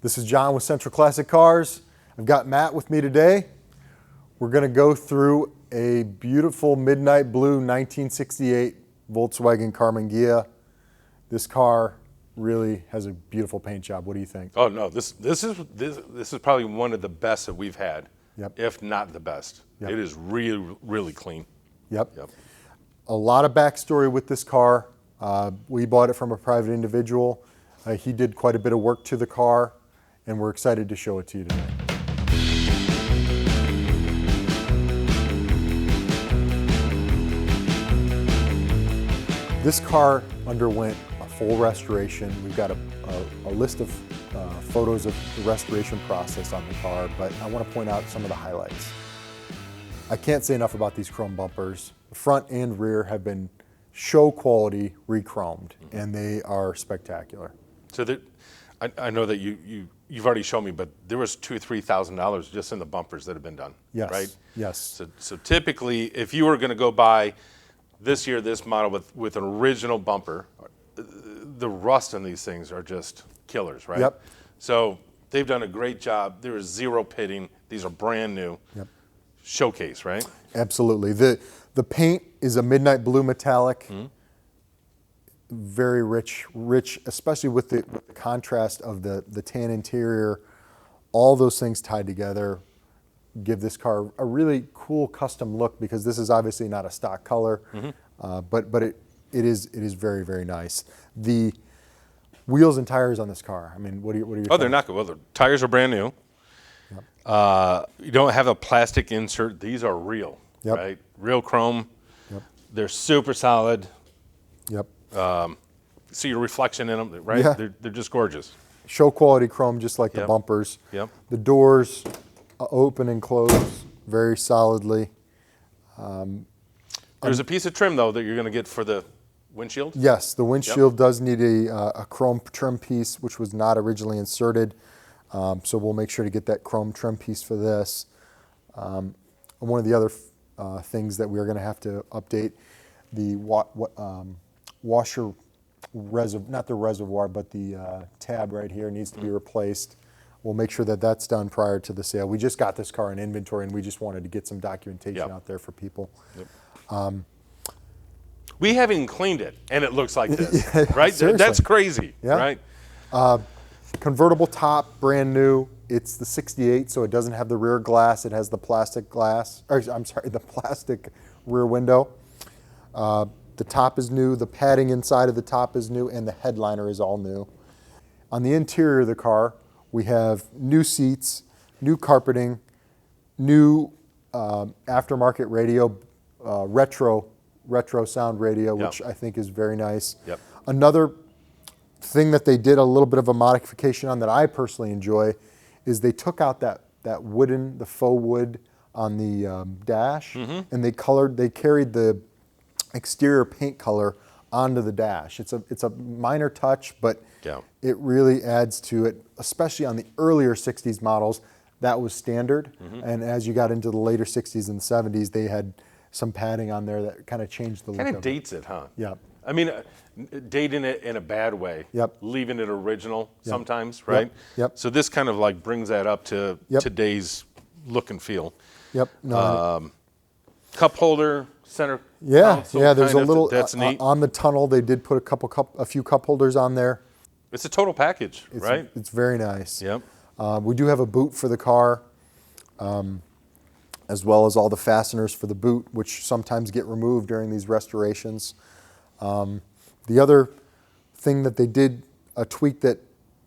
This is John with Central Classic Cars. I've got Matt with me today. We're going to go through a beautiful midnight blue 1968 Volkswagen Karmann Ghia. This car really has a beautiful paint job. What do you think? Oh no, this is probably one of the best that we've had, if not the best. It is really clean. Yep. A lot of backstory with this car. We bought it from a private individual. He did quite a bit of work to the car, and we're excited to show it to you today. This car underwent a full restoration. We've got a list of photos of the restoration process on the car, but I want to point out some of the highlights. I can't say enough about these chrome bumpers. The front and rear have been show quality re-chromed, and they are spectacular. So I know that you've already shown me, but there was $2,000 to $3,000 just in the bumpers that have been done. Yes. Right. Yes. So typically, if you were going to go buy this model with an original bumper, the rust in these things are just killers, right? Yep. So they've done a great job. There is zero pitting. These are brand new. Yep. Showcase, right? Absolutely. The paint is a midnight blue metallic. Very rich, especially with the contrast of the tan interior. All those things tied together give this car a really cool custom look, because this is obviously not a stock color, but it is very, very nice. The wheels and tires on this car, I mean, what are your Oh, they're not good. Well, the tires are brand new. You don't have a plastic insert. These are real, right? Real chrome. They're super solid. See your reflection in them, right? Yeah. They're just gorgeous. Show quality chrome, just like the bumpers. The doors open and close very solidly. There's a piece of trim, though, that you're going to get for the windshield? Yes, the windshield does need a chrome trim piece, which was not originally inserted. So we'll make sure to get that chrome trim piece for this. One of the other things that we're going to have to update, the washer reservoir, not the reservoir, but the tab right here needs to be replaced. We'll make sure that that's done prior to the sale. We just got this car in inventory, and we just wanted to get some documentation out there for people. We haven't even cleaned it, and it looks like this, right? Seriously. That's crazy, right? Convertible top, brand new. It's the 68, so it doesn't have the rear glass. It has the plastic glass, or I'm sorry, the plastic rear window. The top is new, the padding inside of the top is new, and the headliner is all new. On the interior of the car, we have new seats, new carpeting, new aftermarket radio, retro sound radio, which I think is very nice. Another thing that they did a little bit of a modification on that I personally enjoy is they took out that the faux wood on the dash, and they carried the exterior paint color onto the dash. It's a minor touch, but it really adds to it, especially on the earlier 60s models. That was standard, and as you got into the later 60s and 70s, they had some padding on there that kind of changed the look of it. Kind of dates it, huh? Yeah. I mean, dating it in a bad way. Leaving it original sometimes, right? So this kind of like brings that up to today's look and feel. Cup holder, center console, there's a little that's neat. On the tunnel. They did put a few cup holders on there. It's a total package, right? It's very nice. We do have a boot for the car, as well as all the fasteners for the boot, which sometimes get removed during these restorations. The other thing that they did, a tweak that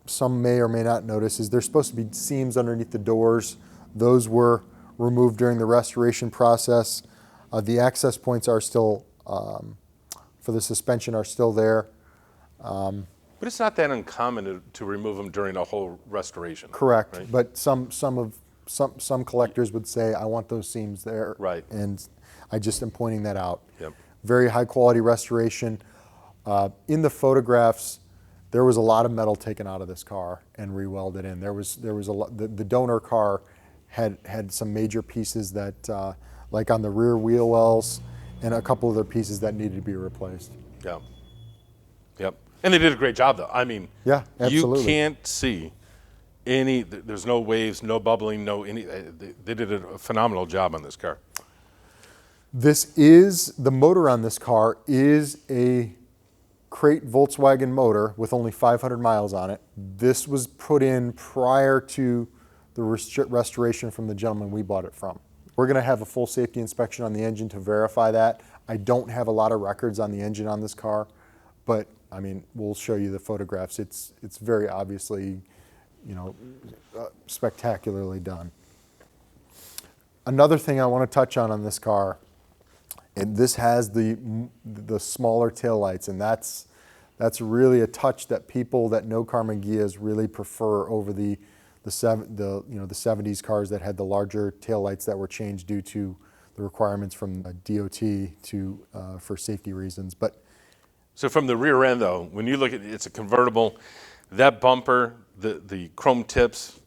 some may or may not notice, is there's supposed to be seams underneath the doors. Those were removed during the restoration process. The access points are still, for the suspension, are still there. But it's not that uncommon to remove them during a whole restoration. Correct, right? But some collectors would say, I want those seams there. Right. And I just am pointing that out. Very high quality restoration. In the photographs, there was a lot of metal taken out of this car and re-welded in. There was a lot. The donor car had some major pieces that, like on the rear wheel wells, and a couple other pieces that needed to be replaced. And they did a great job, though. I mean, absolutely. You can't see there's no waves, no bubbling, no any. They did a phenomenal job on this car. The motor on this car is a crate Volkswagen motor with only 500 miles on it. This was put in prior to the restoration from the gentleman we bought it from. We're going to have a full safety inspection on the engine to verify that. I don't have a lot of records on the engine on this car, but I mean, we'll show you the photographs. It's very obviously, spectacularly done. Another thing I want to touch on this car, and this has the smaller taillights, and that's really a touch that people that know Karmann Ghias really prefer over the 70s cars that had the larger taillights that were changed due to the requirements from DOT for safety reasons. But so from the rear end, though, when you look at it's a convertible, that bumper, the chrome tips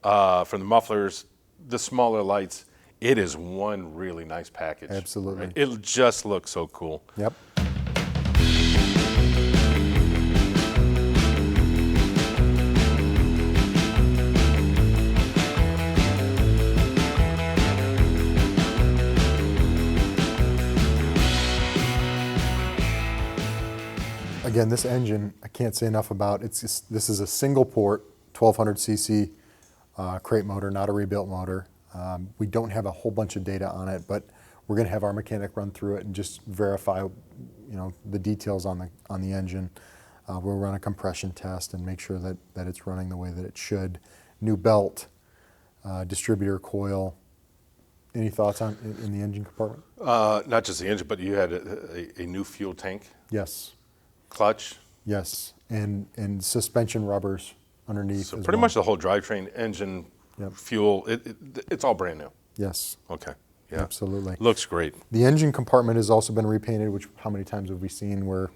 from the mufflers, the smaller lights, it is one really nice package. Absolutely. Right? It just looks so cool. Yep. Again, this engine, I can't say enough about. This is a single port, 1200 cc crate motor, not a rebuilt motor. We don't have a whole bunch of data on it, but we're going to have our mechanic run through it and just verify, the details on the engine. We'll run a compression test and make sure that it's running the way that it should. New belt, distributor coil. Any thoughts in the engine compartment? Not just the engine, but you had a new fuel tank. Yes. Clutch. Yes, and suspension rubbers underneath. So pretty much the whole drivetrain, engine, fuel, it's all brand new. Yes. Okay. Yeah. Absolutely. Looks great. The engine compartment has also been repainted, which how many times have we seen where,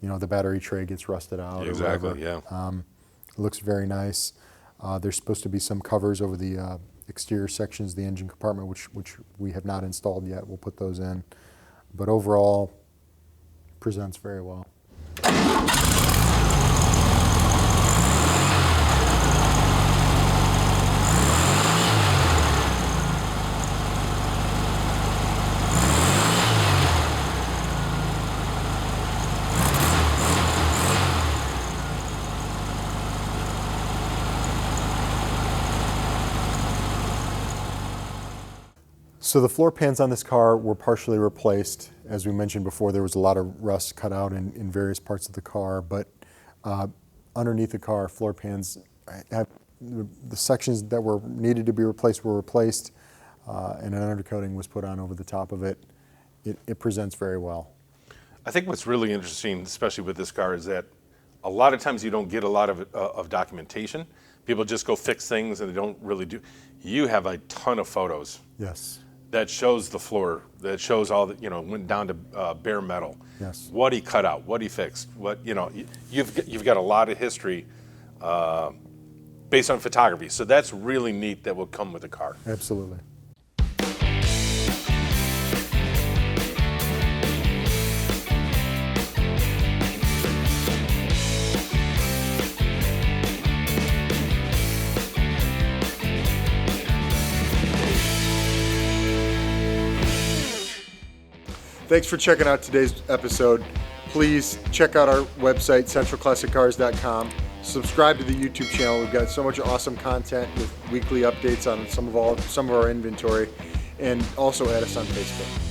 the battery tray gets rusted out? Exactly. Or whatever. It looks very nice. There's supposed to be some covers over the exterior sections of the engine compartment, which we have not installed yet. We'll put those in. But overall, presents very well. So the floor pans on this car were partially replaced. As we mentioned before, there was a lot of rust cut out in various parts of the car, but underneath the car, floor pans have the sections that were needed to be replaced were replaced, and an undercoating was put on over the top of it. It presents very well. I think what's really interesting, especially with this car, is that a lot of times you don't get a lot of documentation. People just go fix things and they don't really do. You have a ton of photos. Yes. That shows the floor, that shows all that, went down to bare metal. Yes. What he cut out, what he fixed, you've got a lot of history based on photography. So that's really neat that will come with the car. Absolutely. Thanks for checking out today's episode. Please check out our website, centralclassiccars.com. Subscribe to the YouTube channel. We've got so much awesome content with weekly updates on some of our inventory, and also add us on Facebook.